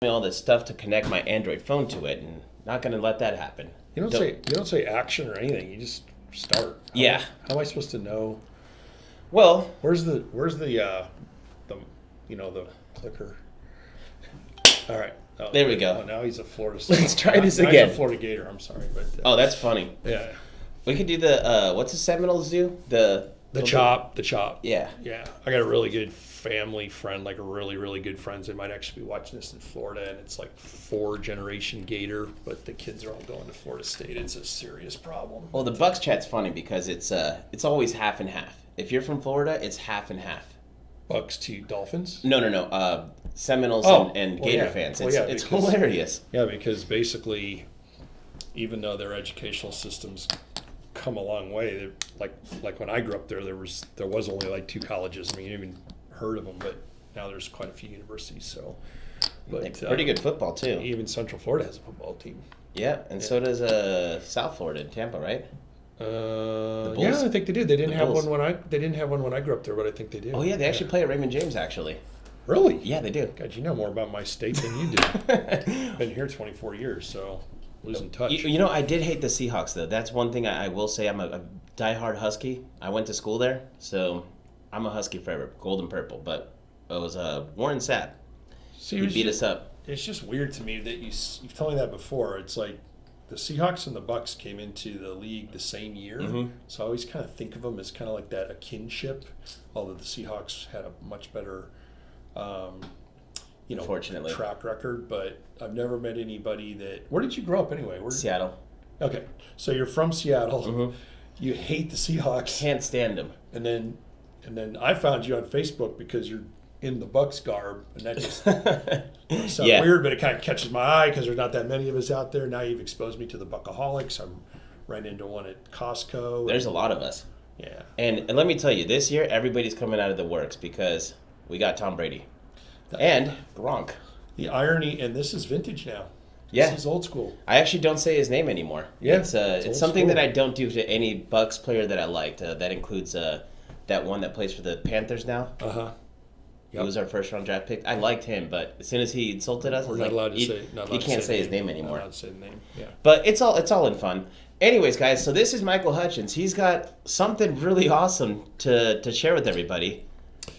me all this stuff to connect my Android phone to it, and not going to let that happen. You don't say action or anything. You just start. Yeah. How am I supposed to know? Well, Where's the clicker? All right. Oh, there we go. Oh, now he's a Florida. Let's try this now again. He's a Florida Gator. I'm sorry, but oh, that's funny. yeah. We could do the what's the Seminoles do? The chop. Yeah. Yeah. I got a really good family friend, like a really, really good friends. They might actually be watching this in Florida, and it's like 4-generation Gator, but the kids are all going to Florida State. It's a serious problem. Well, the Bucks chat's funny because it's always half and half. If you're from Florida, it's half and half. Bucks to Dolphins? No. Seminoles and Gator fans. It's hilarious. Yeah, because basically, even though their educational systems come a long way, like when I grew up there was only like 2 colleges. I mean, you didn't even heard of them, but now there's quite a few universities. So, but pretty good football too. Even Central Florida has a football team. Yeah, and so does South Florida in Tampa, right? Yeah, I think they do. They didn't have one when I grew up there, but I think they do. Oh yeah, they actually play at Raymond James actually. Really? Yeah, they do. God, you know more about my state than you do. Been here 24 years, so losing touch. You know, I did hate the Seahawks though. That's one thing I will say. I'm a diehard Husky. I went to school there, so I'm a Husky forever, gold and purple. But it was Warren Sapp. He beat us up. It's just weird to me that you've told me that before. It's like the Seahawks and the Bucks came into the league the same year, so I always kind of think of them as kind of like that, a kinship. Although the Seahawks had a much better, fortunately, track record. But I've never met anybody that. Where did you grow up anyway? Seattle. Okay, so you're from Seattle. You hate the Seahawks. Can't stand them. And then I found you on Facebook because you're in the Bucks garb, and that just sounds weird, but it kind of catches my eye because there's not that many of us out there. Now you've exposed me to the Buckaholics. I'm right into one at Costco. There's a lot of us. Yeah. And let me tell you, this year everybody's coming out of the works because we got Tom Brady and Gronk. The irony, and this is vintage now. Yeah. This is old school. I actually don't say his name anymore. Yeah. It's something that I don't do to any Bucks player that I liked. That includes that one that plays for the Panthers now. He was our first round draft pick. I liked him, but as soon as he insulted us, we're not allowed to say. He can't say his name anymore. Not allowed to say the name. Yeah. But it's all in fun. Anyways, guys, so this is Michael Hutchins. He's got something really awesome to share with everybody.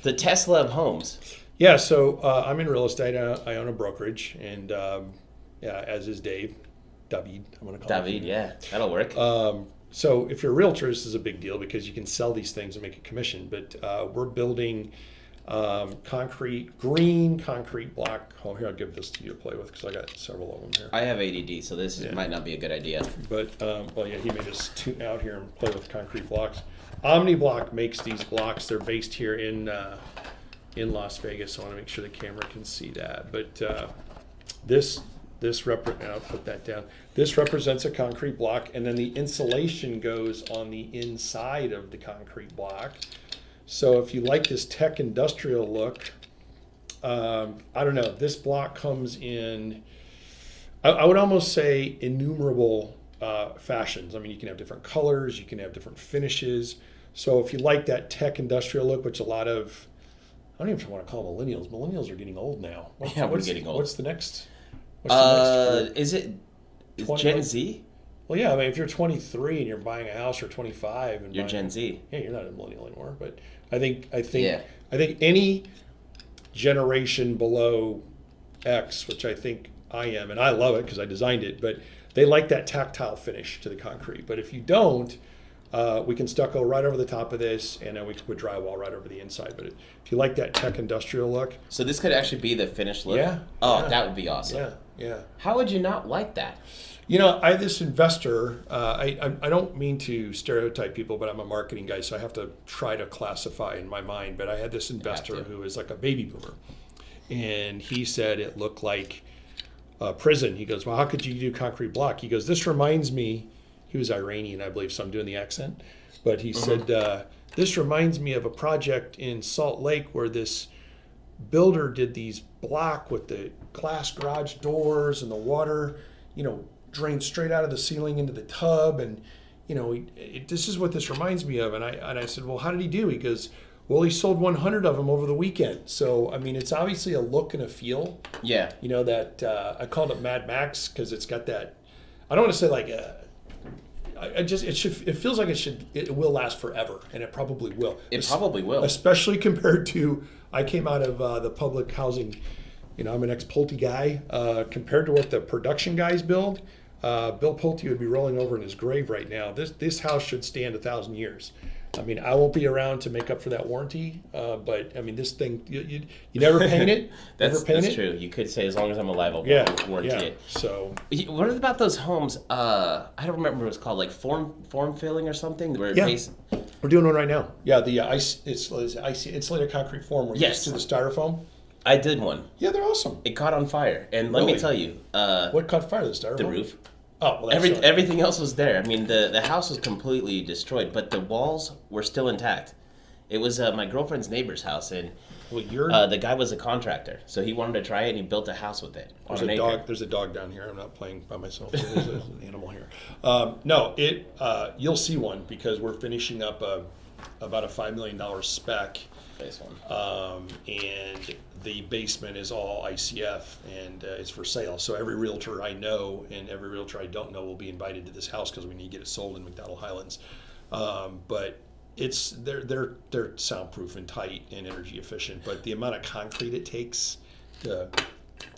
The Tesla of homes. Yeah. So I'm in real estate. I own a brokerage, and as is Dave. David, I'm going to call him. David, yeah, that'll work. So if you're a realtor, this is a big deal because you can sell these things and make a commission. But we're building green concrete block. Oh, here, I'll give this to you to play with because I got several of them here. I have ADD, so this might not be a good idea. But, he made us tune out here and play with concrete blocks. OmniBlock makes these blocks. They're based here in Las Vegas. So I want to make sure the camera can see that. But I'll put that down. This represents a concrete block, and then the insulation goes on the inside of the concrete block. So if you like this tech industrial look, I don't know, this block comes in, I would almost say innumerable fashions. I mean, you can have different colors, you can have different finishes. So if you like that tech industrial look, which a lot of, I don't even want to call them millennials. Millennials are getting old now. We're getting old. What's the next? Is it Gen Z? Well, yeah. I mean, if you're 23 and you're buying a house, or 25 and you're Gen Z. Yeah, you're not a millennial anymore. But I think any generation below X, which I think I am, and I love it because I designed it, but they like that tactile finish to the concrete. But if you don't, we can stucco right over the top of this, and then we can put drywall right over the inside. But if you like that tech industrial look, so this could actually be the finished look. Yeah. Oh, that would be awesome. Yeah. How would you not like that? You know, I had this investor. I don't mean to stereotype people, but I'm a marketing guy, so I have to try to classify in my mind. But I had this investor who is like a baby boomer, and he said it looked like a prison. He goes, "Well, how could you do concrete block?" He goes, "This reminds me." He was Iranian, I believe, so I'm doing the accent. But he said, "This reminds me of a project in Salt Lake where this builder did these block with the glass garage doors and the water, drained straight out of the ceiling into the tub, and this is what this reminds me of." And I said, "Well, how did he do?" He goes, Well, he sold 100 of them over the weekend. So, I mean, it's obviously a look and a feel. Yeah. You know, that I called it Mad Max because it's got that, I don't want to say like, it feels like it will last forever, and it probably will. It probably will. Especially compared to, I came out of the public housing, you know, I'm an ex-Pulte guy. Compared to what the production guys build, Bill Pulte would be rolling over in his grave right now. This house should stand 1,000 years. I mean, I won't be around to make up for that warranty, but I mean, this thing, you never paint it. That's true. You could say as long as I'm alive, I'll warranty it. So, what about those homes? I don't remember what it's called, like form filling or something. Where we're doing one right now. Yeah, the it's insulated concrete form where you just do the styrofoam. I did one. Yeah, they're awesome. It caught on fire, and let me tell you, what caught fire? The styrofoam. The roof. Oh, well, everything else was there. I mean, the house was completely destroyed, but the walls were still intact. It was my girlfriend's neighbor's house, and the guy was a contractor, so he wanted to try it, and he built a house with it. There's a dog down here. I'm not playing by myself. There's an animal here. You'll see one because we're finishing up about a $5 million spec. And the basement is all ICF, and it's for sale. So every realtor I know and every realtor I don't know will be invited to this house because we need to get it sold in McDowell Highlands. But they're soundproof and tight and energy efficient. But the amount of concrete it takes to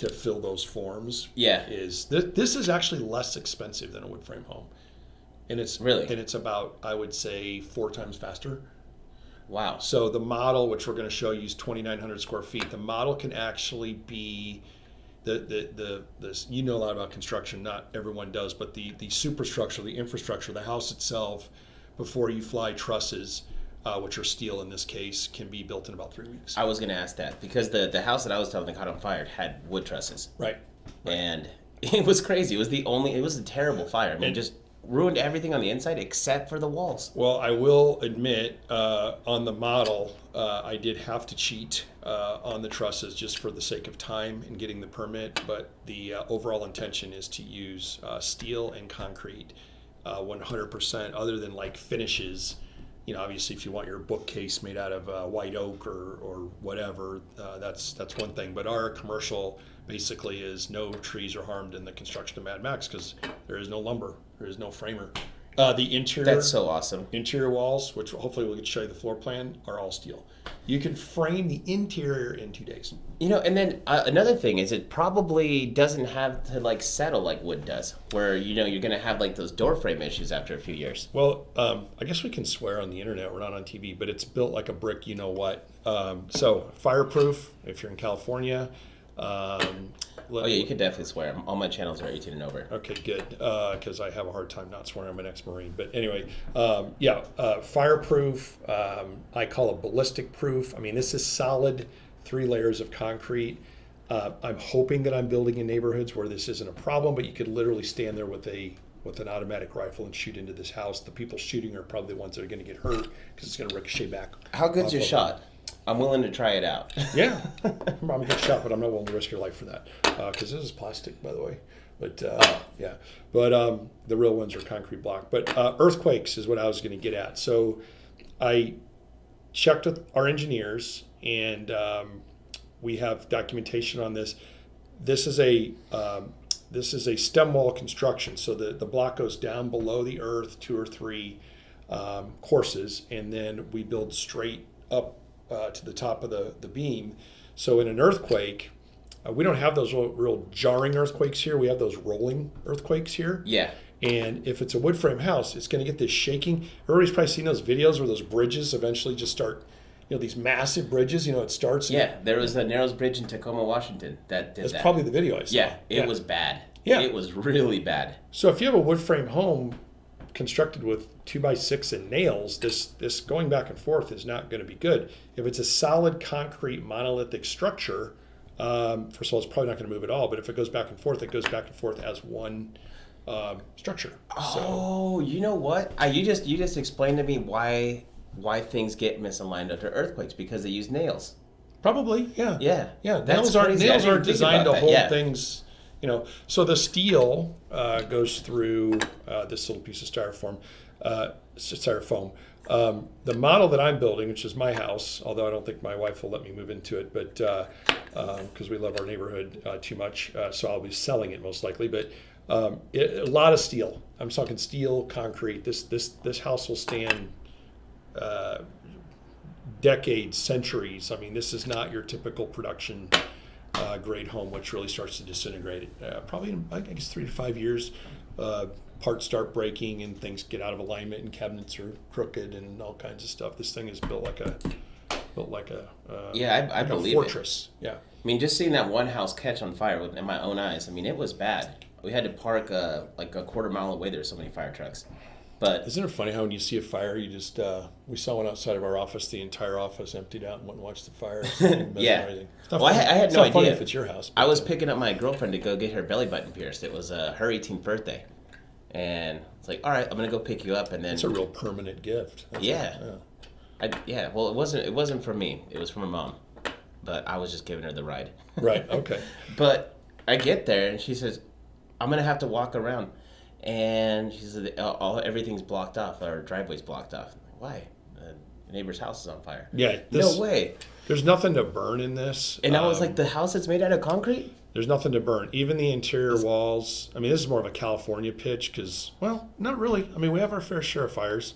fill those forms is this is actually less expensive than a wood frame home, and it's about, I would say, 4 times faster. Wow. So the model, which we're going to show you, is 2,900 square feet. The model can actually be you know a lot about construction, not everyone does, but the superstructure, the infrastructure, the house itself, before you fly trusses, which are steel in this case, can be built in about 3 weeks. I was going to ask that because the house that I was telling that caught on fire had wood trusses. Right. And it was crazy. It was a terrible fire. I mean, just ruined everything on the inside except for the walls. Well, I will admit, on the model, I did have to cheat on the trusses just for the sake of time and getting the permit, but the overall intention is to use steel and concrete 100%, other than like finishes. You know, obviously, if you want your bookcase made out of white oak or whatever, that's one thing. But our commercial basically is no trees are harmed in the construction of Mad Maxx because there is no lumber, there is no framer. The interior, that's so awesome. Interior walls, which hopefully we'll get to show you the floor plan, are all steel. You can frame the interior in 2 days. You know, and then another thing is it probably doesn't have to like settle like wood does, where you know you're going to have like those door frame issues after a few years. Well, I guess we can swear on the internet. We're not on TV, but it's built like a brick. You know what? So fireproof if you're in California. You could definitely swear. All my channels are 18 and over. Okay, good. Because I have a hard time not swearing. I'm an ex-Marine. But anyway, fireproof. I call it ballistic proof. I mean, this is solid 3 layers of concrete. I'm hoping that I'm building in neighborhoods where this isn't a problem, but you could literally stand there with an automatic rifle and shoot into this house. The people shooting are probably the ones that are going to get hurt because it's going to ricochet back. How good's your shot? I'm willing to try it out. Yeah, I'm a good shot, but I'm not willing to risk your life for that because this is plastic, by the way. But the real ones are concrete block. But earthquakes is what I was going to get at. So I checked with our engineers, and we have documentation on this. This is a stem wall construction. So the block goes down below the earth 2 or 3 courses, and then we build straight up to the top of the beam. So in an earthquake, we don't have those real jarring earthquakes here. We have those rolling earthquakes here. Yeah. And if it's a wood frame house, it's going to get this shaking. Everybody's probably seen those videos where those bridges eventually just start, these massive bridges, it starts. Yeah, there was a Narrows Bridge in Tacoma, Washington that did that. That's probably the video I saw. Yeah, it was bad. Yeah. It was really bad. So if you have a wood frame home constructed with 2x6 and nails, this going back and forth is not going to be good. If it's a solid concrete monolithic structure, first of all, it's probably not going to move at all. But if it goes back and forth, it goes back and forth as one structure. Oh, you know what? You just explained to me why things get misaligned under earthquakes, because they use nails. Probably, yeah. Yeah. Nails aren't designed to hold things. So the steel goes through this little piece of styrofoam. The model that I'm building, which is my house, although I don't think my wife will let me move into it, but because we love our neighborhood too much, so I'll be selling it most likely. But a lot of steel. I'm talking steel, concrete. This house will stand decades, centuries. I mean, this is not your typical production grade home, which really starts to disintegrate. Probably in, I guess, 3 to 5 years. Parts start breaking and things get out of alignment and cabinets are crooked and all kinds of stuff. This thing is built like a I believe fortress. It. Yeah. I mean, just seeing that one house catch on fire in my own eyes. I mean, it was bad. We had to park like a quarter mile away. There's so many fire trucks. But isn't it funny how when you see a fire, you just we saw one outside of our office. The entire office emptied out and went and watched the fire. Yeah. Well, I had no idea. Funny if it's your house. I was picking up my girlfriend to go get her belly button pierced. It was her 18th birthday. And it's like, all right, I'm gonna go pick you up, and then it's a real permanent gift. Well, it wasn't for me. It was for my mom, but I was just giving her the ride. Right. Okay. But I get there, and she says, I'm gonna have to walk around, and she said, everything's blocked off. Our driveway's blocked off. I'm like, why? The neighbor's house is on fire. Yeah. No way. There's nothing to burn in this. And I was like, the house that's made out of concrete? There's nothing to burn. Even the interior walls. I mean, this is more of a California pitch because, well, not really. I mean, we have our fair share of fires.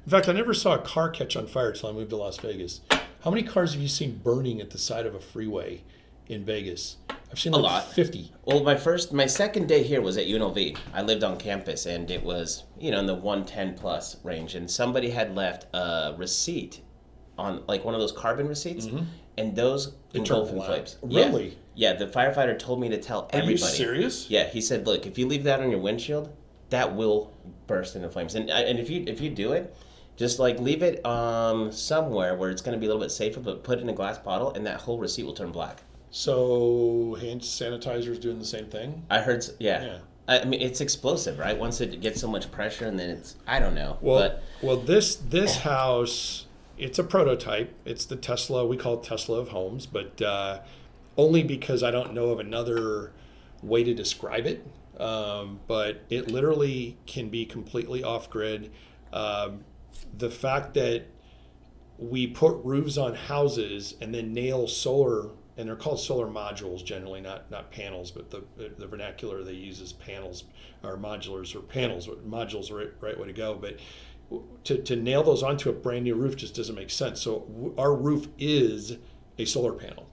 In fact, I never saw a car catch on fire until I moved to Las Vegas. How many cars have you seen burning at the side of a freeway in Vegas? I've seen like a lot. 50. Well, my second day here was at UNLV. I lived on campus, and it was, in the 110 plus range. And somebody had left a receipt on, like, one of those carbon receipts, and those engulf in flames. Really? Yeah, the firefighter told me to tell everybody. Are you serious? Yeah, he said, look, if you leave that on your windshield, that will burst into flames. And if you do it, just like leave it somewhere where it's going to be a little bit safer, but put it in a glass bottle, and that whole receipt will turn black. So hand sanitizer's doing the same thing? I heard, yeah. I mean, it's explosive, right? Once it gets so much pressure, and then it's, I don't know. Well, this house, it's a prototype. It's the Tesla, we call it Tesla of homes, but only because I don't know of another way to describe it. But it literally can be completely off-grid. The fact that we put roofs on houses and then nail solar, and they're called solar modules generally, not panels, but the vernacular they use is panels or modulars or panels. Modules are the right way to go. But to nail those onto a brand new roof just doesn't make sense. So our roof is a solar panel.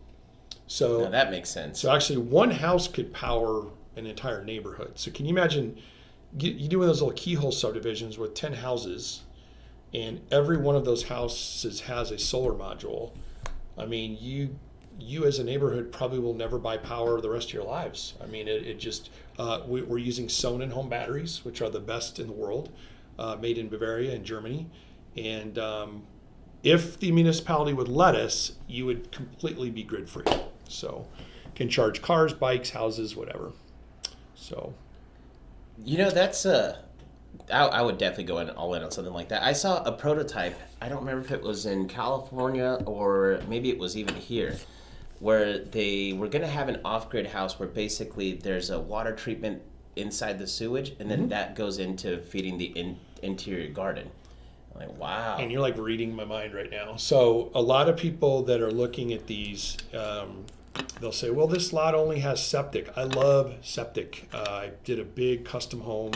So now that makes sense. So actually one house could power an entire neighborhood. So can you imagine you do one of those little keyhole subdivisions with 10 houses and every one of those houses has a solar module? I mean, you as a neighborhood probably will never buy power the rest of your lives. I mean, it just, we're using Sonnen home batteries, which are the best in the world, made in Bavaria in Germany. And if the municipality would let us, you would completely be grid free. So can charge cars, bikes, houses, whatever. So. That's I would definitely go all in on something like that. I saw a prototype. I don't remember if it was in California or maybe it was even here, where they were going to have an off-grid house where basically there's a water treatment inside the sewage, and then that goes into feeding the interior garden. I'm like, wow. And you're like reading my mind right now. So a lot of people that are looking at these, they'll say, well, this lot only has septic. I love septic. I did a big custom home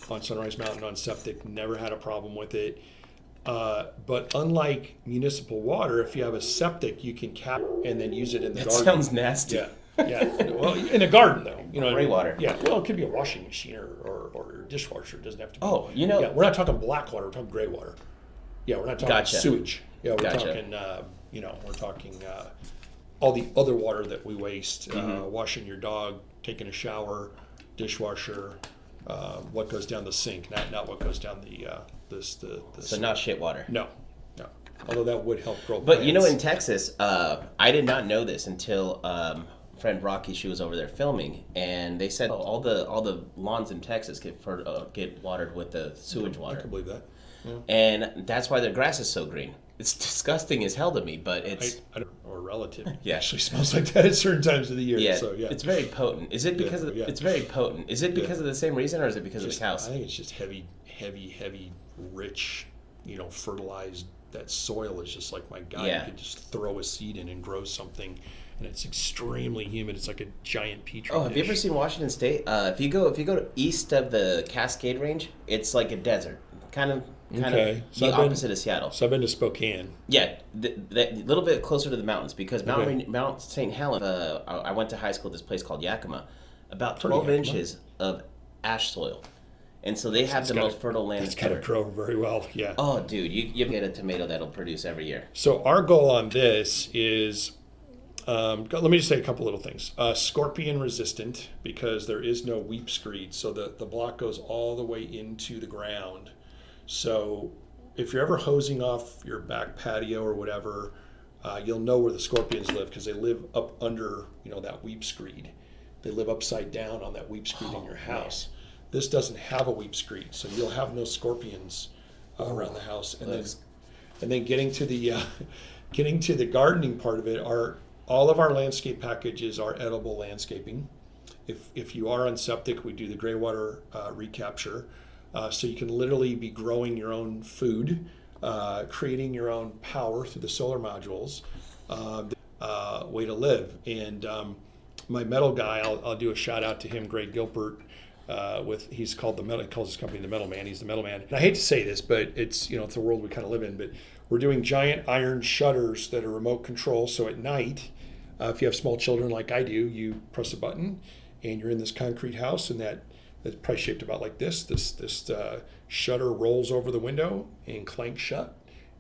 on Sunrise Mountain on septic, never had a problem with it. But unlike municipal water, if you have a septic, you can cap and then use it in the garden. That sounds nasty. Yeah. Well, in a garden, though. Gray water. Yeah. Well, it could be a washing machine or a dishwasher. It doesn't have to be. Oh, Yeah, we're not talking black water. We're talking gray water. Yeah, we're not talking sewage. Yeah, we're talking, we're talking all the other water that we waste, washing your dog, taking a shower, dishwasher, what goes down the sink, not what goes down the So sink. not shit water. No. Although that would help grow But plants. in Texas, I did not know this until friend Rocky, she was over there filming, and they said all the lawns in Texas get watered with the sewage water. I can believe that. Yeah. And that's why their grass is so green. It's disgusting as hell to me, but it's or relative. Yeah. Actually smells like that at certain times of the year. Yeah, So yeah. It's very potent. Is it because it's very potent? Is it because of the same reason, or is it because of the cows? I think it's just heavy, rich. fertilized. That soil is just like, my God, you could just throw a seed in and grow something, and it's extremely humid. It's like a giant petri dish. Have you ever seen Washington State? If you go to east of the Cascade Range, it's like a desert, kind of the opposite of Seattle. So I've been to Spokane. Yeah, a little bit closer to the mountains, because Mount St. Helens. I went to high school at this place called Yakima, about 12 inches of ash soil. And so they have the most fertile land. It's got to grow very well, yeah. Oh, dude, you get a tomato that'll produce every year. So our goal on this is, let me just say a couple little things. Scorpion resistant, because there is no weep screed, so the block goes all the way into the ground. So if you're ever hosing off your back patio or whatever, you'll know where the scorpions live, because they live up under that weep screed. They live upside down on that weep screed in your house. Man. This doesn't have a weep screed, so you'll have no scorpions around the house. And then getting to the gardening part of it, all of our landscape packages are edible landscaping. If you are on septic, we do the gray water recapture, so you can literally be growing your own food, creating your own power through the solar modules. Way to live. And my metal guy, I'll do a shout out to him, Greg Gilbert. He calls his company the Metal Man. He's the Metal Man. And I hate to say this, but it's it's the world we kind of live in. But we're doing giant iron shutters that are remote control. So at night, if you have small children like I do, you press a button, and you're in this concrete house, and that's probably shaped about like this. This shutter rolls over the window and clanks shut,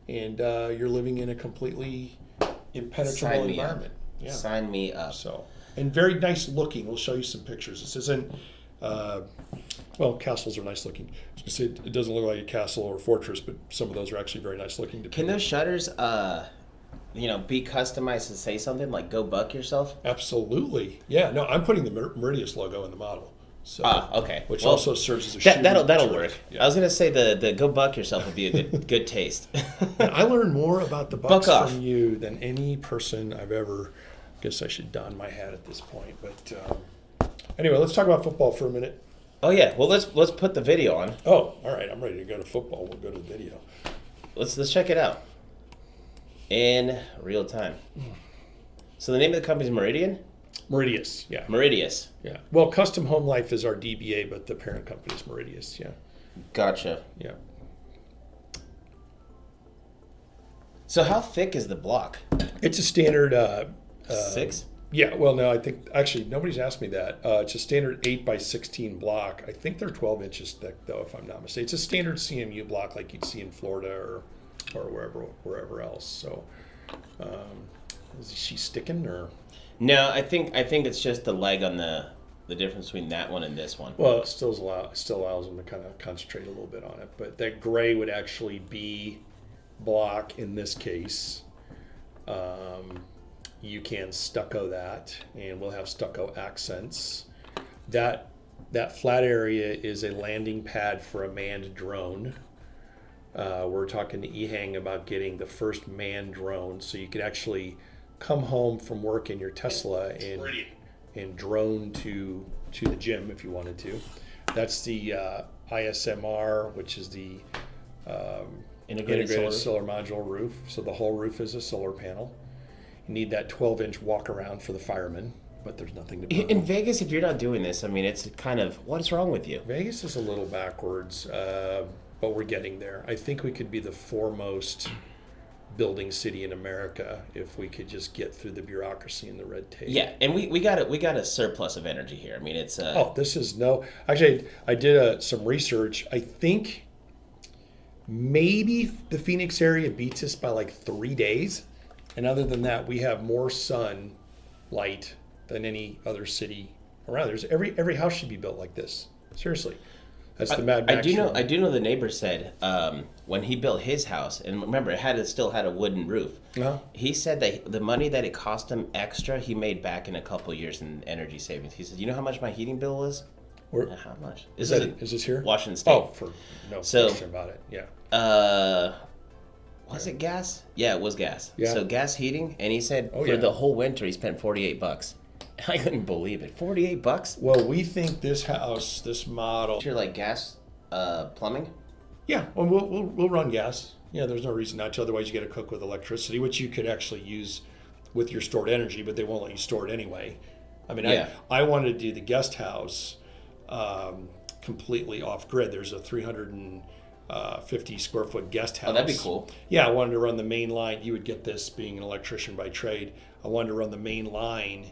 and you're living in a completely impenetrable environment. Yeah. Sign me up. And very nice looking. We'll show you some pictures. This isn't. Castles are nice looking. I was gonna say, it doesn't look like a castle or a fortress, but some of those are actually very nice looking. Can those shutters, be customized to say something like "Go buck yourself"? Absolutely. Yeah. No, I'm putting the Meridius logo in the model. So, okay. Which also serves as a that'll work. Yeah. I was gonna say the "Go buck yourself" would be a good taste. I learned more about the bucks from you than any person I've ever. Guess I should don my hat at this point, but. Anyway, let's talk about football for a minute. Oh yeah, well let's put the video on. Oh, all right, I'm ready to go to football. We'll go to the video. Let's check it out in real time. So the name of the company is Meridian? Meridius, yeah. Meridius. Yeah. Well, Custom Home Life is our DBA, but the parent company is Meridius, yeah. Gotcha. Yeah. So how thick is the block? It's a standard 6? Yeah, well, no, I think, actually, nobody's asked me that. It's a standard 8x16 block. I think they're 12 inches thick, though, if I'm not mistaken. It's a standard CMU block like you'd see in Florida or wherever else. So, is she sticking, or? No, I think it's just the leg on the difference between that one and this one. Well, it still allows them to kind of concentrate a little bit on it. But that gray would actually be block in this case. You can stucco that, and we'll have stucco accents. That flat area is a landing pad for a manned drone. We're talking to Ehang about getting the first manned drone, so you could actually come home from work in your Tesla and drone to the gym if you wanted to. That's the ISMR, which is the integrated solar module roof. So the whole roof is a solar panel. You need that 12-inch walk around for the firemen, but there's nothing to burn. In Vegas, if you're not doing this, I mean, it's kind of, what's wrong with you? Vegas is a little backwards, but we're getting there. I think we could be the foremost building city in America if we could just get through the bureaucracy and the red tape. Yeah, and we got a surplus of energy here. I mean, it's Actually, I did some research. I think maybe the Phoenix area beats us by like 3 days. And other than that, we have more sunlight than any other city around. There's every house should be built like this. Seriously, that's the Mad Max. I do know. The neighbor said when he built his house, and remember, it still had a wooden roof. Uh-huh. He said that the money that it cost him extra, he made back in a couple of years in energy savings. He said, "You know how much my heating bill was? How much? Is this here? Washington State. Oh, for no question about it. Yeah. Was it gas? Yeah, it was gas. Yeah. So gas heating, and he said the whole winter he spent $48. I couldn't believe it. $48? Well, we think this house, this model. You're like gas plumbing? Yeah, well, we'll run gas. Yeah, there's no reason not to. Otherwise, you got to cook with electricity, which you could actually use with your stored energy, but they won't let you store it anyway. I mean, yeah. I wanted to do the guest house completely off grid. There's a 350 square foot guest house. Oh, that'd be cool. Yeah, I wanted to run the main line. You would get this being an electrician by trade. I wanted to run the main line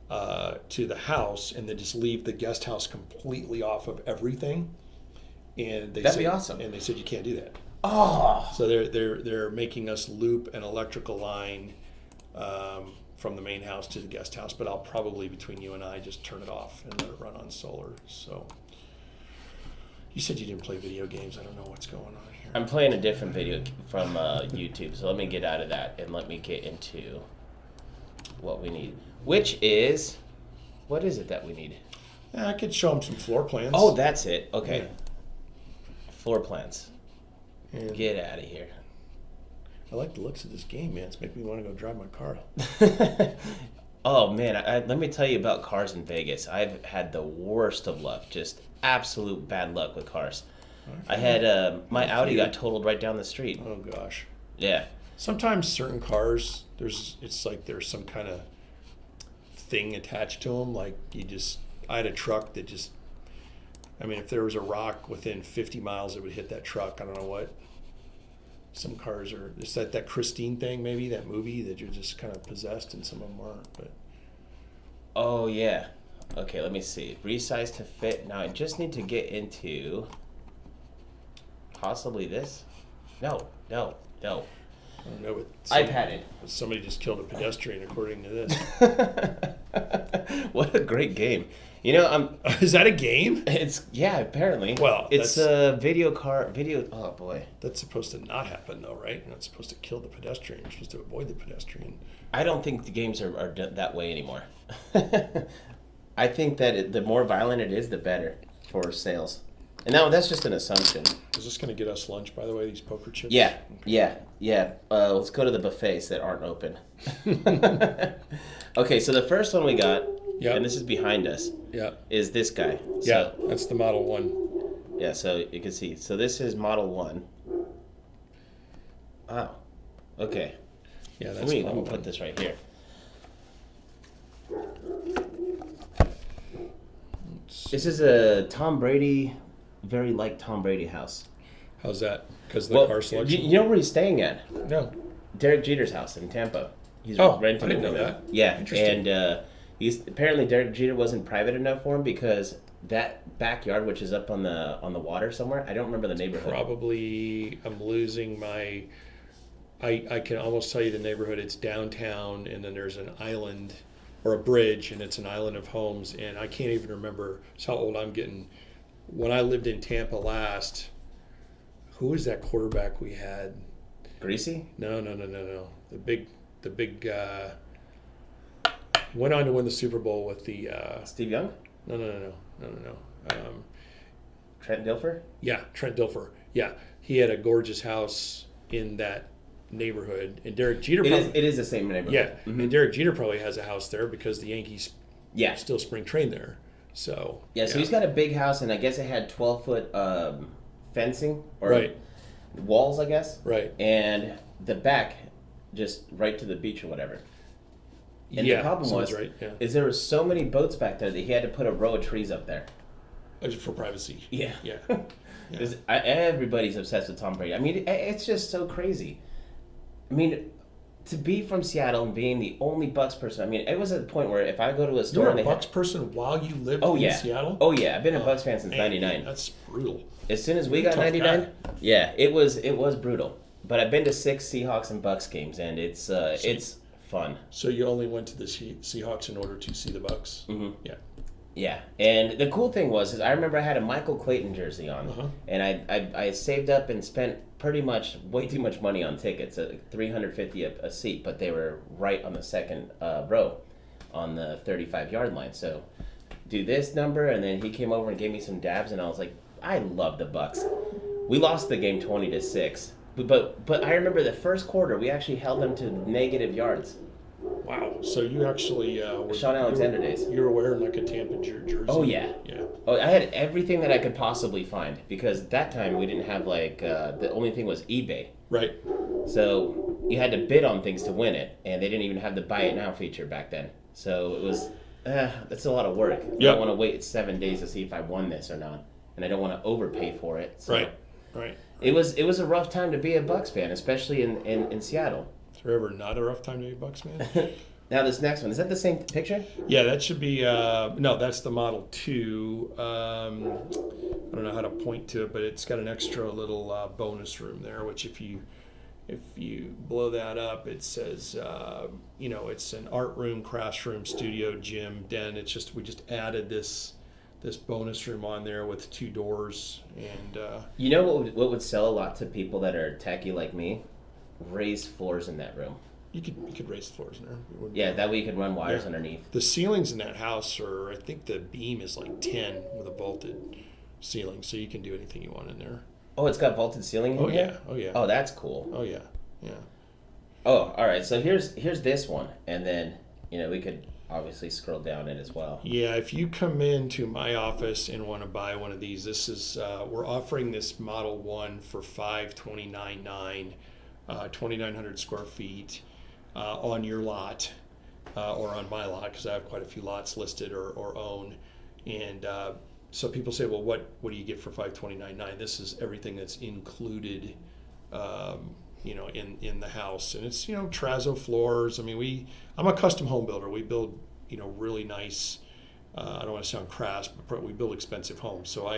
to the house and then just leave the guest house completely off of everything. And that'd be awesome. And they said you can't do that. Oh. So they're making us loop an electrical line from the main house to the guest house, but I'll probably, between you and I, just turn it off and let it run on solar. So you said you didn't play video games. I don't know what's going on here. I'm playing a different video from YouTube, so let me get out of that and let me get into what we need, which is, what is it that we need? Yeah, I could show them some floor plans. Oh, that's it. Okay. Yeah. Floor plans. And get out of here. I like the looks of this game, man. It's making me want to go drive my car. Oh, man. Let me tell you about cars in Vegas. I've had the worst of luck. Just absolute bad luck with cars. Okay. I had my Audi got totaled right down the street. Oh, gosh. Yeah. Sometimes certain cars, it's like there's some kind of thing attached to them. Like I had a truck that just, I mean, if there was a rock within 50 miles, it would hit that truck. I don't know what. Some cars are, it's that Christine thing, maybe, that movie that you're just kind of possessed, and some of them aren't. But oh, yeah. Okay, let me see. Resize to fit. Now, I just need to get into possibly this. No. I don't know. I've had it. Somebody just killed a pedestrian, according to this. What a great game. You know, is that a game? Yeah, apparently. Well, it's a video. Oh boy, that's supposed to not happen, though, right? You're not supposed to kill the pedestrian. You're supposed to avoid the pedestrian. I don't think the games are that way anymore. I think that the more violent it is, the better for sales. And now that's just an assumption. Is this going to get us lunch, by the way? These poker chips? Yeah, okay. yeah. Let's go to the buffets that aren't open. Okay, so the first one we got. Yep. And this is behind us. Yeah. Is this guy? Yeah, that's the Model 1. Yeah, so you can see. So this is Model 1. Wow. Okay. Yeah, that's Let me put this right here. This is a Tom Brady, very like Tom Brady house. How's that? Because the car selection? You know where he's staying at? No. Derek Jeter's house in Tampa. He's renting. I didn't know that. Yeah. Interesting. And apparently Derek Jeter wasn't private enough for him because that backyard, which is up on the water somewhere, I don't remember the neighborhood. Probably, I'm losing my. I can almost tell you the neighborhood. It's downtown, and then there's an island or a bridge, and it's an island of homes, and I can't even remember. It's how old I'm getting. When I lived in Tampa last, who was that quarterback we had? Greasy? No. The big. Went on to win the Super Bowl with the Steve Young? No. Trent Dilfer? Yeah, Trent Dilfer. Yeah, he had a gorgeous house in that neighborhood, and Derek Jeter. It is the same neighborhood. Yeah, and Derek Jeter probably has a house there because the Yankees. Yeah. Still spring train there. So. Yeah, so he's got a big house, and I guess it had 12-foot fencing or walls, I guess. Right. And the back, just right to the beach or whatever. And the problem is there were so many boats back there that he had to put a row of trees up there. For privacy. Yeah. Everybody's obsessed with Tom Brady. I mean, it's just so crazy. I mean, to be from Seattle and being the only Bucks person, I mean, it was at the point where if I go to a store... You're a Bucks person while you lived in Seattle? Oh, yeah. I've been a Bucks fan since 99. That's brutal. As soon as we got 99, it was brutal. But I've been to 6 Seahawks and Bucks games, and it's fun. So you only went to the Seahawks in order to see the Bucks? Mm-hmm. Yeah. Yeah, and the cool thing was I remember I had a Michael Clayton jersey on, and I saved up and spent pretty much way too much money on tickets, $350 a seat, but they were right on the second row, on the 35-yard line. So, do this number, and then he came over and gave me some dabs, and I was like, I love the Bucks. We lost the game 20-6, but I remember the first quarter we actually held them to negative yards. Wow. So you actually Sean Alexander days. You were wearing like a Tampa jersey. Oh yeah. Yeah. Oh, I had everything that I could possibly find because at that time we didn't have the only thing was eBay. Right. So you had to bid on things to win it, and they didn't even have the buy it now feature back then. So it was, that's a lot of work. Yep. I don't want to wait 7 days to see if I won this or not, and I don't want to overpay for it. So Right. It was a rough time to be a Bucks fan, especially in Seattle. Is there ever not a rough time to be a Bucks fan? Now this next one, is that the same picture? Yeah, that should be, no, that's the Model 2. I don't know how to point to it, but it's got an extra little bonus room there, which if you blow that up, it says, it's an art room, craft room, studio, gym, den. It's just, we just added this bonus room on there with 2 doors. And you know what would sell a lot to people that are techie like me? Raised floors in that room. You could raise the floors in there. Yeah, that way you could run wires underneath. The ceilings in that house are, I think the beam is like 10 with a bolted ceiling, so you can do anything you want in there. Oh, it's got vaulted ceiling in here? Oh yeah. Oh, that's cool. Oh yeah. Oh, all right. So here's this one, and then we could obviously scroll down it as well. Yeah, if you come into my office and want to buy one of these, this is we're offering this Model 1 for $529.9, 2,900 square feet on your lot or on my lot, because I have quite a few lots listed or own. And so people say, well, what do you get for $529.9? This is everything that's included, in the house, and it's terrazzo floors. I mean, I'm a custom home builder. We build really nice. I don't want to sound crass, but we build expensive homes. So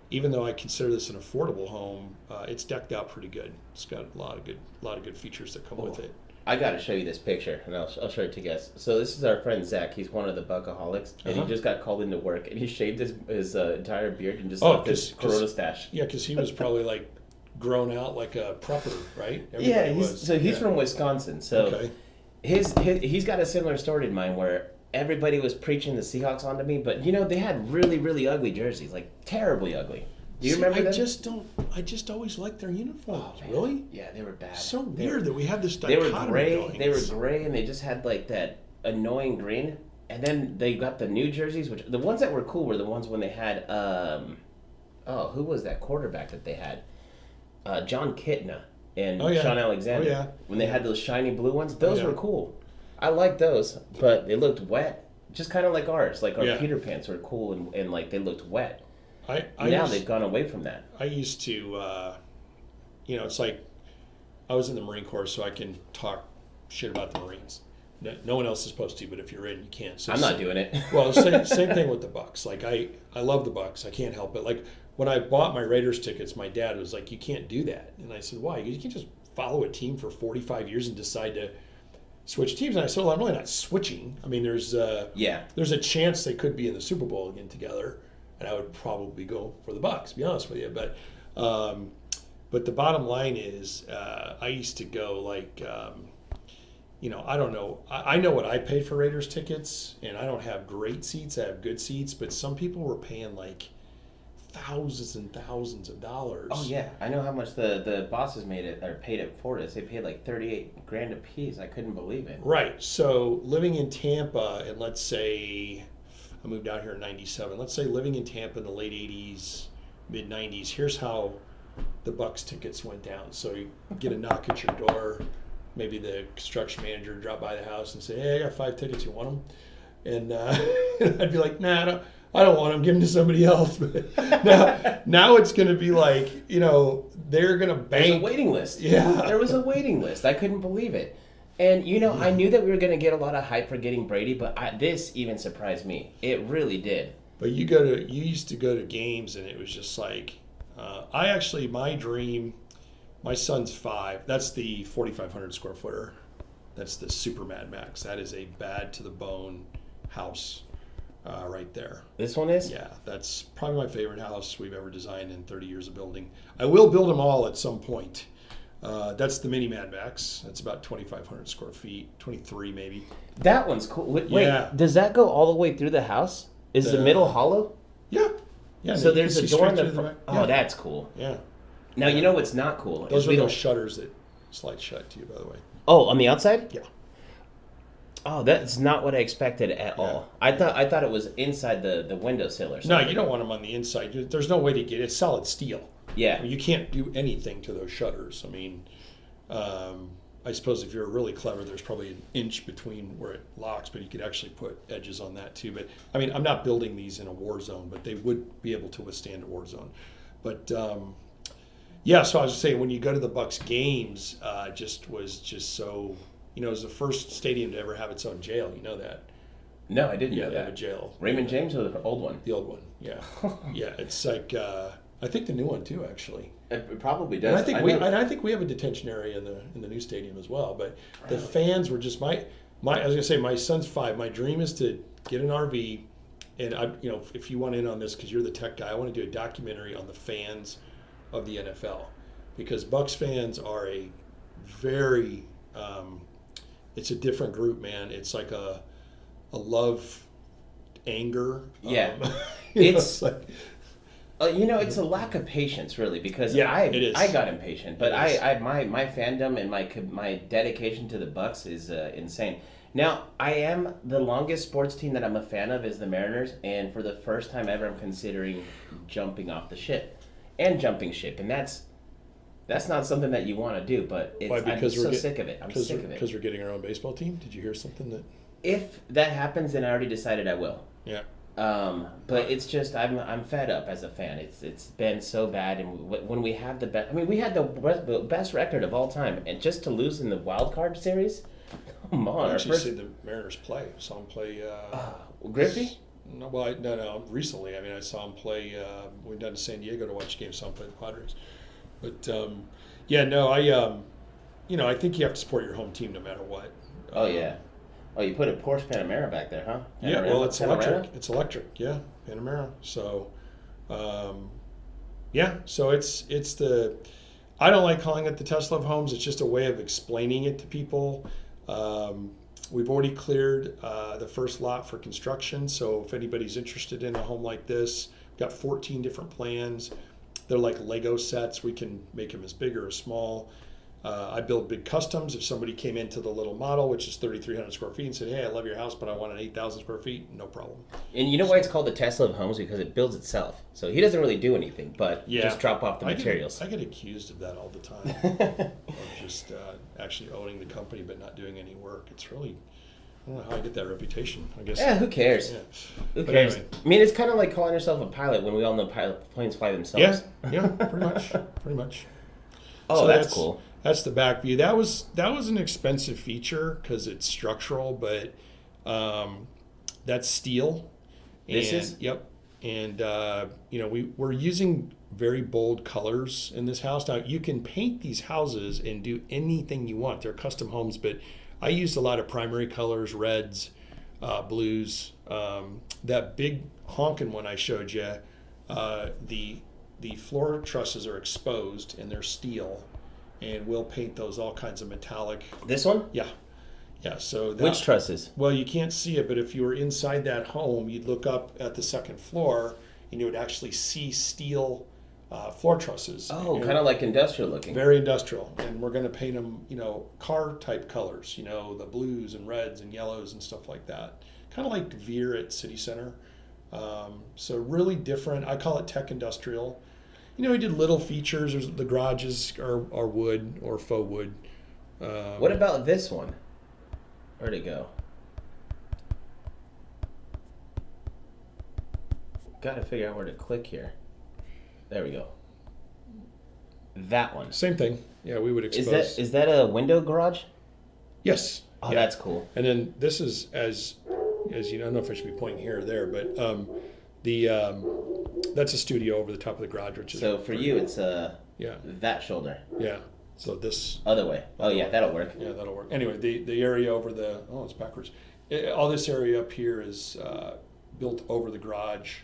even though I consider this an affordable home, it's decked out pretty good. It's got a lot of good features that come with it. I got to show you this picture, and I'll show it to you guys. So this is our friend Zach. He's one of the Buckaholics, and he just got called into work, and he shaved his entire beard and just left his Corona stash. Yeah, because he was probably like grown out like a prepper, right? He's from Wisconsin. So he's got a similar story to mine where everybody was preaching the Seahawks onto me, but they had really, really ugly jerseys, like terribly ugly. Do you remember them? I just always liked their uniforms. Oh, really? Yeah, they were bad. So weird that we have this dichotomy. They were gray, and they just had like that annoying green. And then they got the new jerseys, which the ones that were cool were the ones when they had who was that quarterback that they had? John Kitna and Sean Alexander. Oh, yeah. When they had those shiny blue ones, those were cool. I liked those, but they looked wet, just kind of like ours. Like our Peter Pants were cool and like they looked wet. They've gone away from that. I used to, it's like I was in the Marine Corps, so I can talk shit about the Marines. No one else is supposed to, but if you're in, you can't. So I'm not doing it. Well, same thing with the Bucks. Like I love the Bucks. I can't help it. Like when I bought my Raiders tickets, my dad was like, "You can't do that," and I said, "Why? You can't just follow a team for 45 years and decide to switch teams." And I said, "Well, I'm really not switching. I mean, there's a chance they could be in the Super Bowl again together." And I would probably go for the Bucks, to be honest with you. But the bottom line is, I used to go like, I don't know. I know what I paid for Raiders tickets, and I don't have great seats. I have good seats, but some people were paying like thousands and thousands of dollars. Oh yeah, I know how much the bosses paid it for us. They paid like $38,000 a piece. I couldn't believe it. Right. So living in Tampa, and let's say I moved out here in 97. Let's say living in Tampa in the late 80s, mid 90s, here's how the Bucks tickets went down. So you get a knock at your door, maybe the construction manager drop by the house and say, "Hey, I got 5 tickets, you want them?" And I'd be like, "Nah, I don't want them, give them to somebody else." now it's going to be like, they're going to bank. There's a waiting list. Yeah. There was a waiting list. I couldn't believe it. And, I knew that we were going to get a lot of hype for getting Brady, but this even surprised me. It really did. But you used to go to games, and it was just like, my dream, my son's 5. That's the 4,500 square footer. That's the Super Mad Max. That is a bad to the bone house right there. This one is? Yeah, that's probably my favorite house we've ever designed in 30 years of building. I will build them all at some point. That's the mini Mad Max. That's about 2,500 square feet, 23 maybe. That one's cool. Wait, does that go all the way through the house? Is the middle hollow? Yeah. Yeah. So there's a door in the front. Oh, that's cool. Yeah. Now, you know what's not cool? Those are those shutters that slide shut to you, by the way. Oh, on the outside? Yeah. Oh, that's not what I expected at all. I thought it was inside the windowsill or something. No, you don't want them on the inside. There's no way to get it. It's solid steel. Yeah. I mean, you can't do anything to those shutters. I mean, I suppose if you're really clever, there's probably an inch between where it locks, but you could actually put edges on that too. But I mean, I'm not building these in a war zone, but they would be able to withstand a war zone. But yeah, so I was saying when you go to the Bucks games, was just so, it was the first stadium to ever have its own jail. You know that? No, I didn't know Yeah, that. they have a jail. Raymond James or the old one? The old one, yeah. Yeah, it's like, I think the new one too, actually. It probably does. And I think we have a detention area in the new stadium as well. But the fans were just I was gonna say, my son's 5. My dream is to get an RV, and if you want in on this because you're the tech guy, I want to do a documentary on the fans of the NFL, because Bucks fans are a very it's a different group, man. It's like a love anger. Yeah, it's like. It's a lack of patience, really, because it is. I got impatient, but my fandom and my dedication to the Bucks is insane. Now, I am the longest sports team that I'm a fan of is the Mariners, and for the first time ever, I'm considering jumping off the ship and jumping ship, and that's not something that you want to do, but I'm so sick of it. I'm sick of it. Because we're getting our own baseball team? Did you hear something that... If that happens, then I already decided I will. Yeah. But it's just I'm fed up as a fan. It's been so bad, and when we have the best, we had the best record of all time, and just to lose in the wild card series, come on. I actually see the Mariners play. I saw them play. Griffey? No. Recently, I saw him play. We went down to San Diego to watch a game. Saw him play the Padres. But I think you have to support your home team no matter what. Oh yeah. Oh, you put a Porsche Panamera back there, huh? Yeah, well, it's electric. It's electric, yeah, Panamera. So, so it's the. I don't like calling it the Tesla of homes. It's just a way of explaining it to people. We've already cleared the first lot for construction, so if anybody's interested in a home like this, we've got 14 different plans. They're like Lego sets. We can make them as big or as small. I build big customs. If somebody came into the little model, which is 3,300 square feet, and said, "Hey, I love your house, but I want an 8,000 square feet," no problem. And you know why it's called the Tesla of homes? Because it builds itself. So he doesn't really do anything, but just drop off the materials. I get accused of that all the time. Of just actually owning the company but not doing any work. It's really, I don't know how I get that reputation. I guess. Yeah, who cares? Yeah. Who cares? Anyway. It's kind of like calling yourself a pilot when we all know planes fly themselves. Yeah, pretty much. Oh, so that's cool. That's the back view. That was an expensive feature because it's structural, but that's steel. This is? Yep. And we're using very bold colors in this house. Now you can paint these houses and do anything you want. They're custom homes, but I used a lot of primary colors, reds, blues. That big honking one I showed you, the floor trusses are exposed and they're steel. And we'll paint those all kinds of metallic. This one? Yeah. So which trusses? Well, you can't see it, but if you were inside that home, you'd look up at the second floor, and you would actually see steel floor trusses. Oh, kind of like industrial looking. Very industrial, and we're going to paint them, car type colors. The blues and reds and yellows and stuff like that. Kind of like Veer at City Center. So really different. I call it tech industrial. We did little features. The garages are wood or faux wood. What about this one? Where'd it go? Got to figure out where to click here. There we go. That one. Same thing. Yeah, we would expose. Is that a window garage? Yes. Oh, yeah. That's cool. And then this is as I don't know if I should be pointing here or there, but that's a studio over the top of the garage, which is. So for you, it's that shoulder. Yeah. So this other way. Oh yeah, that'll work. Yeah, that'll work. Anyway, the area over it's backwards. All this area up here is built over the garage,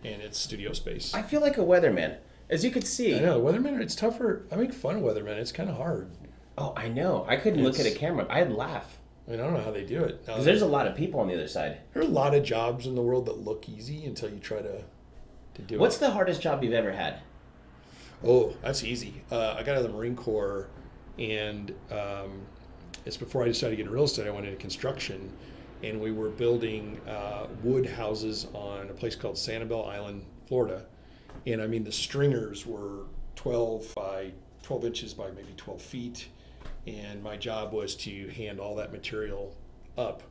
and it's studio space. I feel like a weatherman, as you could see. I know weatherman. It's tougher. I make fun of weathermen. It's kind of hard. Oh, I know. I couldn't look at a camera. I'd laugh. I don't know how they do it. Because there's a lot of people on the other side. There are a lot of jobs in the world that look easy until you try to do it. What's the hardest job you've ever had? Oh, that's easy. I got out of the Marine Corps, and it's before I decided to get into real estate. I went into construction, and we were building wood houses on a place called Sanibel Island, Florida. And the stringers were 12 inches by maybe 12 feet. And my job was to hand all that material up.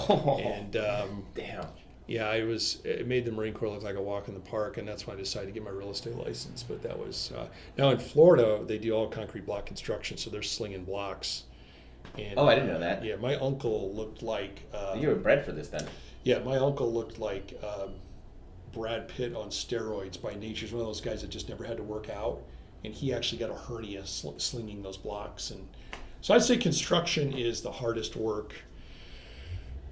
And damn. Yeah, it made the Marine Corps look like a walk in the park, and that's when I decided to get my real estate license. But that was now in Florida, they do all concrete block construction, so they're slinging blocks. And, I didn't know that. Yeah, my uncle looked like. You were bred for this then. Yeah, my uncle looked like Brad Pitt on steroids by nature. He's one of those guys that just never had to work out, and he actually got a hernia slinging those blocks. And so I'd say construction is the hardest work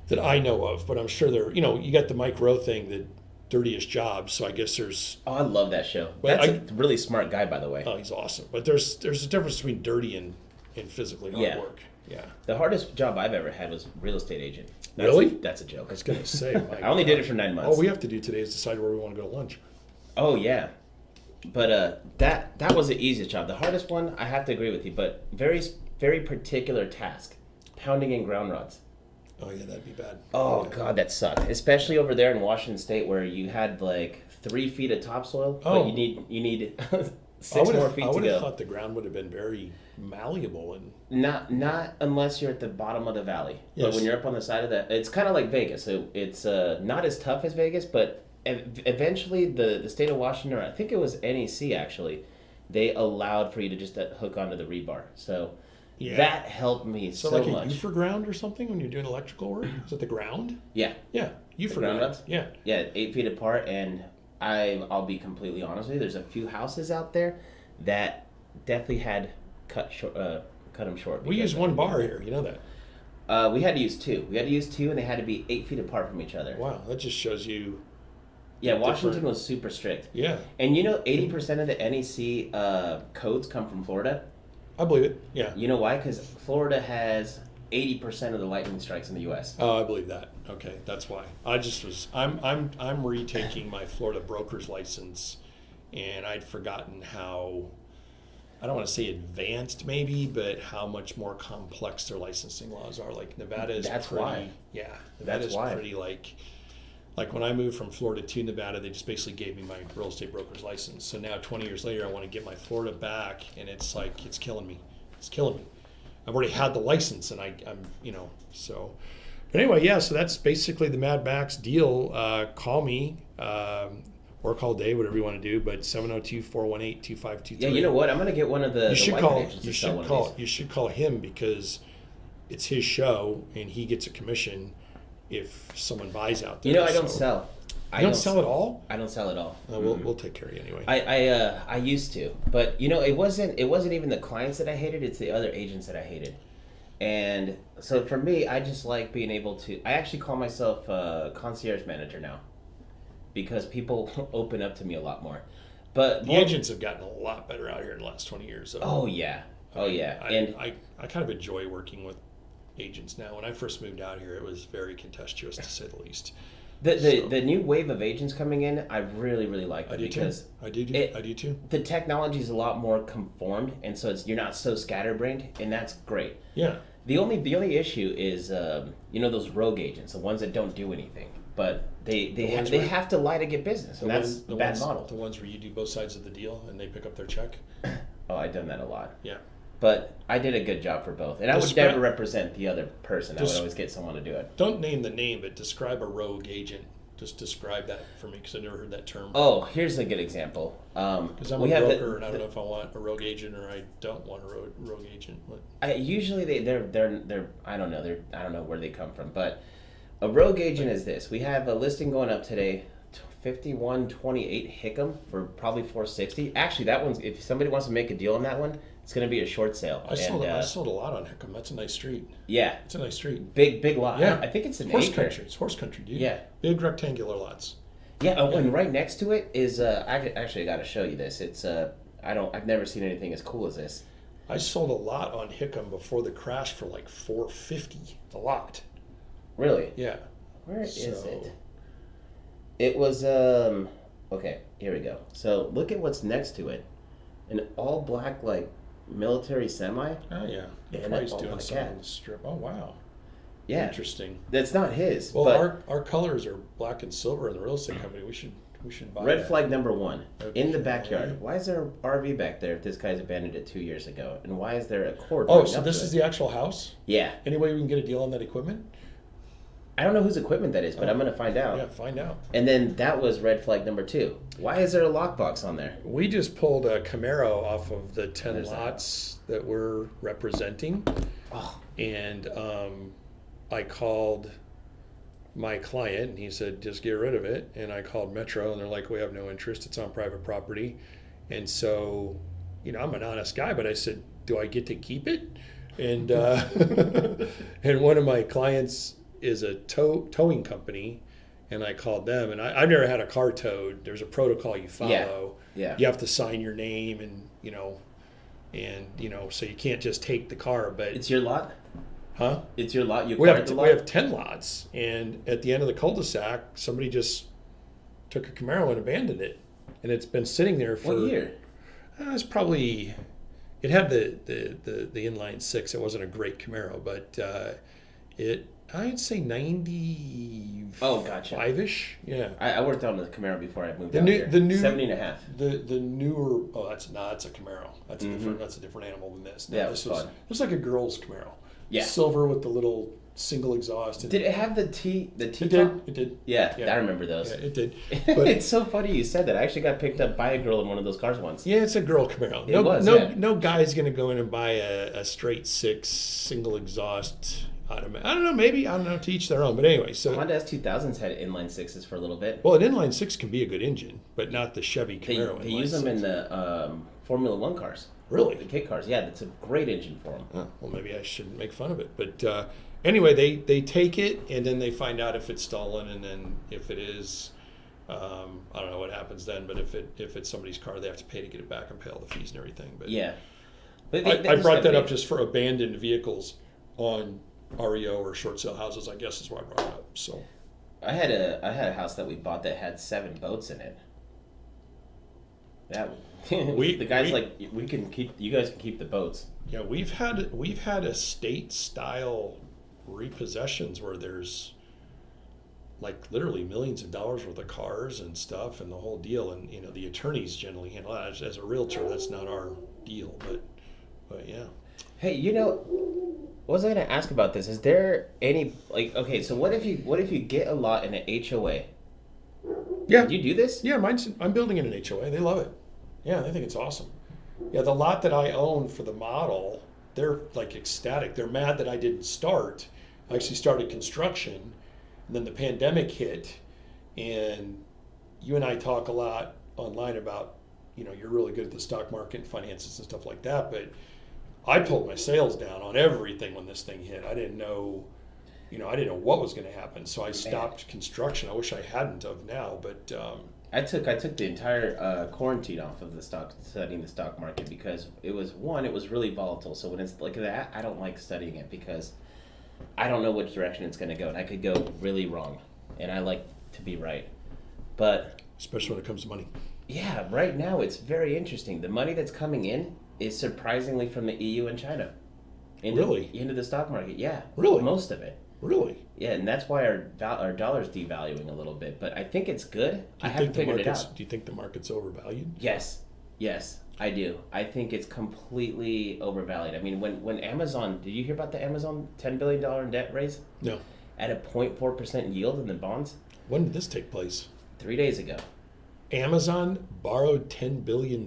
that I know of, but I'm sure you got the Mike Rowe thing, the dirtiest jobs. So I guess there's. Oh, I love that show. That's a really smart guy, by the way. Oh, he's awesome. But there's a difference between dirty and physically hard work. Yeah. The hardest job I've ever had was real estate agent. Really? That's a joke. I was going to say. I only did it for 9 months. All we have to do today is decide where we want to go to lunch. Oh, yeah. But that was the easiest job. The hardest one, I have to agree with you, but very, very particular task. Pounding in ground rods. Oh, yeah, that'd be bad. Oh, yeah. God, that sucked. Especially over there in Washington State where you had like 3 feet of topsoil, but you need 6 more feet to go. I would have thought the ground would have been very malleable and not unless you're at the bottom of the valley. Yes. But when you're up on the side of that, it's kind of like Vegas. So it's not as tough as Vegas, but eventually the state of Washington, or I think it was NEC actually, they allowed for you to just hook onto the rebar. So that helped me so like much. A U for ground or something when you're doing electrical work? Is it the ground? Yeah. Yeah, U for ground ground. rods? Yeah. Yeah, 8 feet apart, and I'll be completely honest with you. There's a few houses out there that definitely had cut them short. We use one bar here. You know that. We had to use 2. We had to use 2, and they had to be 8 feet apart from each other. Wow, that just shows you. Yeah, Washington was super strict. Yeah. And 80% of the NEC codes come from Florida. I believe it. Yeah. You know why? Because Florida has 80% of the lightning strikes in the U.S. Oh, I believe that. Okay, that's why. I'm retaking my Florida broker's license, and I'd forgotten how. I don't want to say advanced, maybe, but how much more complex their licensing laws are. Like Nevada is That's pretty. why. Yeah, Nevada's pretty like when I moved from Florida to Nevada, they just basically gave me my real estate broker's license. So now 20 years later, I want to get my Florida back, and it's like, it's killing me. It's killing me. I've already had the license, and I'm so. But anyway, yeah, so that's basically the Mad Max deal. Call me or call Dave, whatever you want to do, but 702-418-2523. Yeah, you know what? I'm going to get one of the You should call him because it's his show, and he gets a commission if someone buys out there. I don't sell. You don't sell at all? I don't sell at all. We'll take care of you anyway. I used to, but it wasn't even the clients that I hated. It's the other agents that I hated. And so for me, I just like being able to. I actually call myself a concierge manager now, because people open up to me a lot more. But the agents have gotten a lot better out here in the last 20 years. So. Oh yeah, and I kind of enjoy working with agents now. When I first moved out here, it was very contentious, to say the least. The new wave of agents coming in, I really, really like them because I do too. The technology is a lot more conformed, and so you're not so scatterbrained, and that's great. Yeah. The only issue is those rogue agents, the ones that don't do anything, but they have to lie to get business, and that's a bad model. The ones where you do both sides of the deal and they pick up their check. Oh, I've done that a lot. Yeah. But I did a good job for both. And I would never represent the other person. I would always get someone to do it. Don't name the name, but describe a rogue agent. Just describe that for me, because I've never heard that term. Oh, here's a good example. Because I'm a broker, and I don't know if I want a rogue agent or I don't want a rogue agent. Usually they're I don't know where they come from. But a rogue agent is this. We have a listing going up today, 5128 Hickam for probably 460. Actually, that one's, if somebody wants to make a deal on that one, it's going to be a short sale. I sold a lot on Hickam. That's a nice street. Yeah. It's a nice street. Big lot. Yeah. I think it's an horse acre. country. It's horse country, dude. Yeah. Big rectangular lots. Yeah, and right next to it is, I got to show you this. It's, I've never seen anything as cool as this. I sold a lot on Hickam before the crash for like $450 a lot. Really? Yeah. Where is it? It was, okay, here we go. So look at what's next to it. An all black, military semi. Oh, yeah. And He's doing something on the strip. Oh, wow. Yeah. Interesting. That's not his. Well, but our colors are black and silver in the real estate company. We should We should buy Red that. flag number 1. Okay. In the backyard. Why is there an RV back there if this guy's abandoned it 2 years ago? And why is there a cord? Oh, so this is the actual house? Yeah. Any way we can get a deal on that equipment? I don't know whose equipment that is, but I'm going to find out. Yeah, find out. And then that was red flag number 2. Why is there a lockbox on there? We just pulled a Camaro off of the 10 lots that we're representing. Oh. And I called my client, and he said, just get rid of it. And I called Metro, and they're like, we have no interest. It's on private property. And so, I'm an honest guy, but I said, do I get to keep it? And and one of my clients is a towing company, and I called them, and I've never had a car towed. There's a protocol you follow. Yeah. You have to sign your name, and so you can't just take the car. But it's your lot. Huh? It's your lot. We have 10 lots, and at the end of the cul-de-sac, somebody just took a Camaro and abandoned it, and it's been sitting there for. What year? It's probably. It had the inline 6. It wasn't a great Camaro, but I'd say 90. Oh, gotcha. 5-ish. Yeah. I worked on the Camaro before I moved out here. The new 70 and a half. The newer. Oh, that's a Camaro. That's a different. That's a different animal than this. No, Yeah, this was fun. It was like a girl's Camaro. Yeah. Silver with the little single exhaust. Did it have the T? It top? did. It did. Yeah, I remember those. Yeah, it did. But it's so funny you said that. I actually got picked up by a girl in one of those cars once. Yeah, it's a girl Camaro. No guy's gonna go in and buy a straight 6 single exhaust automatic. I don't know. Maybe to each their own. But anyway, so Honda S2000s had inline 6s for a little bit. Well, an inline 6 can be a good engine, but not the Chevy Camaro. They use them 6. in the Formula One cars. Really? The kit cars. Yeah, that's a great engine for them. Oh, well, maybe I shouldn't make fun of it. But anyway, they take it, and then they find out if it's stolen, and then if it is, I don't know what happens then. But if it's somebody's car, they have to pay to get it back and pay all the fees and everything. But yeah, but I brought that up just for abandoned vehicles on REO or short sale houses. I guess is why I brought it up. So I had a house that we bought that had 7 boats in it. That the guy's like, you guys can keep the boats. Yeah, we've had estate style repossessions where there's like literally millions of dollars worth of cars and stuff and the whole deal, and the attorneys generally handle that. As a realtor, that's not our deal, but yeah. Hey, what was I going to ask about this? Is there any okay? So what if you get a lot in an HOA? Yeah. Do you do this? Yeah, I'm building in an HOA. They love it. Yeah, they think it's awesome. Yeah, the lot that I own for the model, they're like ecstatic. They're mad that I didn't start. I actually started construction, and then the pandemic hit, and you and I talk a lot online about, you're really good at the stock market and finances and stuff like that, but I pulled my sales down on everything when this thing hit. I didn't know what was going to happen, so I stopped construction. I wish I hadn't of now, but I took the entire quarantine off of studying the stock market because it was really volatile. So when it's like that, I don't like studying it because I don't know which direction it's going to go, and I could go really wrong, and I like to be right. But especially when it comes to money. Yeah, right now it's very interesting. The money that's coming in is surprisingly from the EU and China. Into the stock market, yeah. Really? Most of it. Really? Yeah, and that's why our dollar's devaluing a little bit. But I think it's good. I haven't figured it out. Do you think the market's overvalued? Yes, I do. I think it's completely overvalued. I mean, when Amazon, did you hear about the Amazon $10 billion debt raise? No. At a 0.4% yield in the bonds? When did this take place? 3 days ago. Amazon borrowed $10 billion?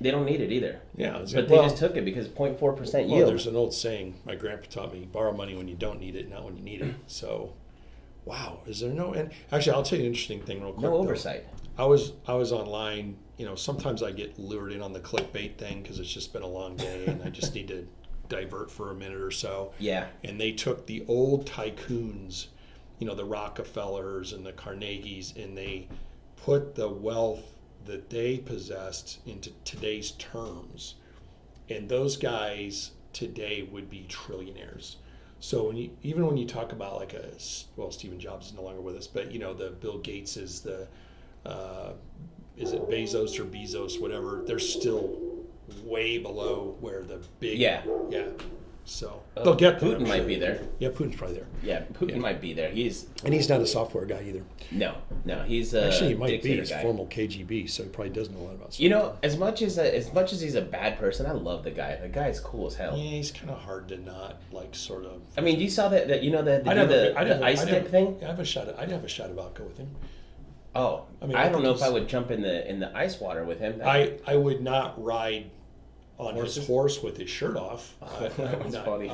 They don't need it either. Yeah. But they just took it because 0.4% yield. There's an old saying my grandpa taught me, borrow money when you don't need it, not when you need it. So, wow. Is there no... And actually, I'll tell you an interesting thing real quick. No oversight. I was online. Sometimes I get lured in on the clickbait thing because it's just been a long day and I just need to divert for a minute or so. Yeah. And they took the old tycoons, the Rockefellers and the Carnegies, and they put the wealth that they possessed into today's terms, and those guys today would be trillionaires. So when you talk about Stephen Jobs is no longer with us, but the Bill Gates is is it Bezos or Bezos, whatever, they're still way below where the big So they'll get there. Putin might be there. Yeah, Putin's probably there. Yeah, Putin might be there. He's not a software guy either. No, he's actually he might be. dictator He's guy. formal KGB, so he probably does know a lot about software. You know, as much as he's a bad person, I love the guy. The guy's cool as hell. Yeah, he's kind of hard to not like sort of. I mean, you saw that you know the ice dip thing. Yeah, I'd have a shot of vodka with him. Oh, I mean, I don't know if I would jump in the ice water with him. I would not ride on his horse with his shirt off. I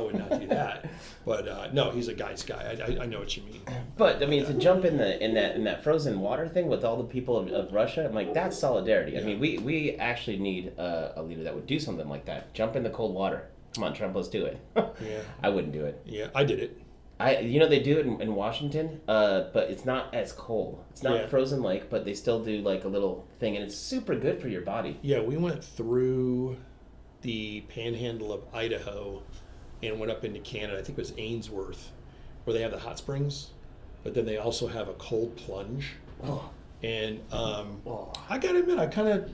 would not do that. But no, he's a guy's guy. I know what you mean. But I mean, to jump in that frozen water thing with all the people of Russia, I'm like, that's solidarity. Yeah. I mean, we actually need a leader that would do something like that. Jump in the cold water. Come on, Trump, let's do it. Yeah, I wouldn't do it. Yeah, I did it. They do it in Washington, but it's not as cold. It's not frozen lake, but they still do like a little thing, and it's super good for your body. Yeah, we went through the panhandle of Idaho and went up into Canada. I think it was Ainsworth, where they have the hot springs, but then they also have a cold plunge. Oh. And I gotta admit, I kind of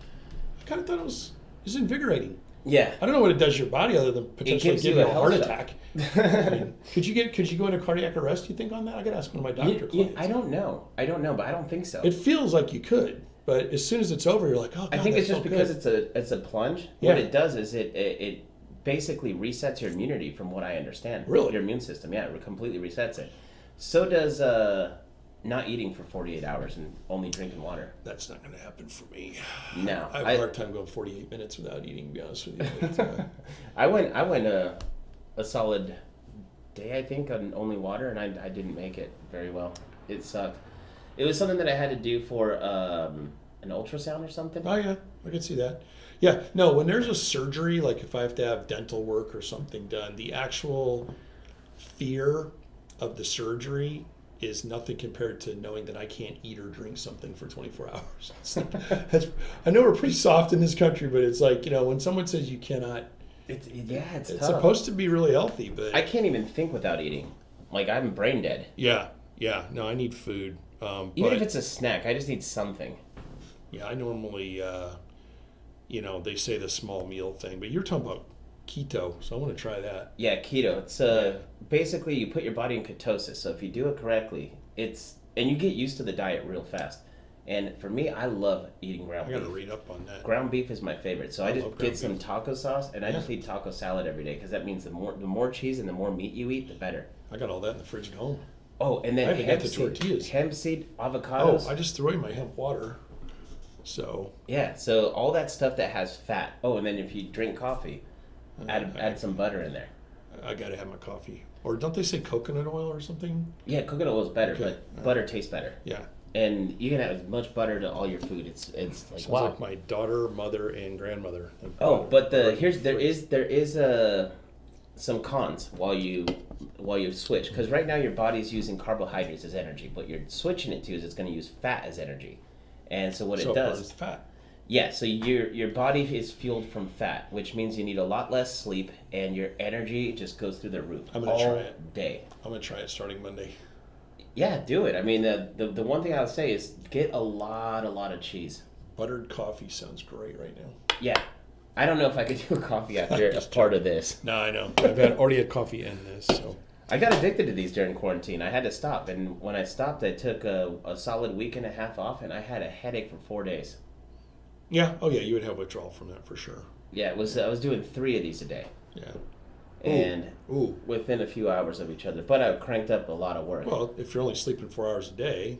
thought it was invigorating. Yeah. I don't know what it does to your body other than potentially give you a heart attack. I mean, could you go into cardiac arrest, you think, on that? I got to ask one of my doctor clients. I don't know, but I don't think so. It feels like you could, but as soon as it's over, you're like, oh, God, I think it's just because it's a plunge. Yeah. What it does is it basically resets your immunity, from what I understand. Really? Your immune system, yeah, it completely resets it. So does not eating for 48 hours and only drinking water. That's not going to happen for me. No. I have a hard time going 48 minutes without eating, to be honest with you. But, I went a solid day, I think, on only water, and I didn't make it very well. It sucked. It was something that I had to do for an ultrasound or something. Oh, yeah. I can see that. Yeah. No, when there's a surgery, like if I have to have dental work or something done, the actual fear of the surgery is nothing compared to knowing that I can't eat or drink something for 24 hours. It's like, I know we're pretty soft in this country, but it's like, when someone says you cannot, it's tough. Supposed to be really healthy, but I can't even think without eating. Like, I'm brain dead. Yeah. No, I need food. Even if it's a snack, I just need something. Yeah, I normally, they say the small meal thing, but you're talking about keto, so I want to try that. Yeah, keto. It's basically you put your body in ketosis. So if you do it correctly, and you get used to the diet real fast. And for me, I love eating ground beef. I got to read up on that. Ground beef is my favorite. So I just get some taco sauce, and I just eat taco salad every day, because that means the more cheese and the more meat you eat, the better. I got all that in the fridge at home. Oh, and then hemp seed, avocados. Oh, I just threw away my hemp water. So yeah, so all that stuff that has fat. Oh, and then if you drink coffee, add some butter in there. I gotta have my coffee. Or don't they say coconut oil or something? Yeah, coconut oil is better, but butter tastes better. Yeah. And you can add as much butter to all your food. It's like, sounds wow. like my daughter, mother, and grandmother. Oh, but there is some cons while you switch, because right now your body's using carbohydrates as energy, but you're switching it to is it's going to use fat as energy, and so it does. It's fat. Yeah, so your body is fueled from fat, which means you need a lot less sleep, and your energy just goes through the roof. I'm gonna try it day. I'm gonna try it starting Monday. Yeah, do it. I mean, the one thing I would say is get a lot of cheese. Buttered coffee sounds great right now. Yeah. I don't know if I could do a coffee after a part of this. No, I know. I've already had coffee and this, so. I got addicted to these during quarantine. I had to stop, and when I stopped, I took a solid week and a half off, and I had a headache for 4 days. Yeah. Oh, yeah. You would have withdrawal from that for sure. Yeah, I was doing 3 of these a day. Yeah. And within a few hours of each other. But I cranked up a lot of work. Well, if you're only sleeping 4 hours a day,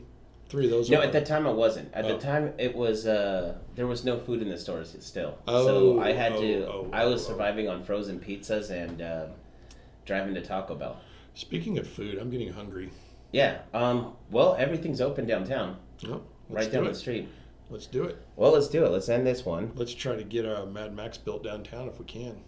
3 of those. No, at that time I wasn't. At the time it was there was no food in the stores still. So I had I was surviving on frozen pizzas and driving to Taco Bell. Speaking of food, I'm getting hungry. Yeah. Well, everything's open downtown. Oh, right down the street. Let's do it. Well, let's do it. Let's end this one. Let's try to get a Mad Max built downtown if we can.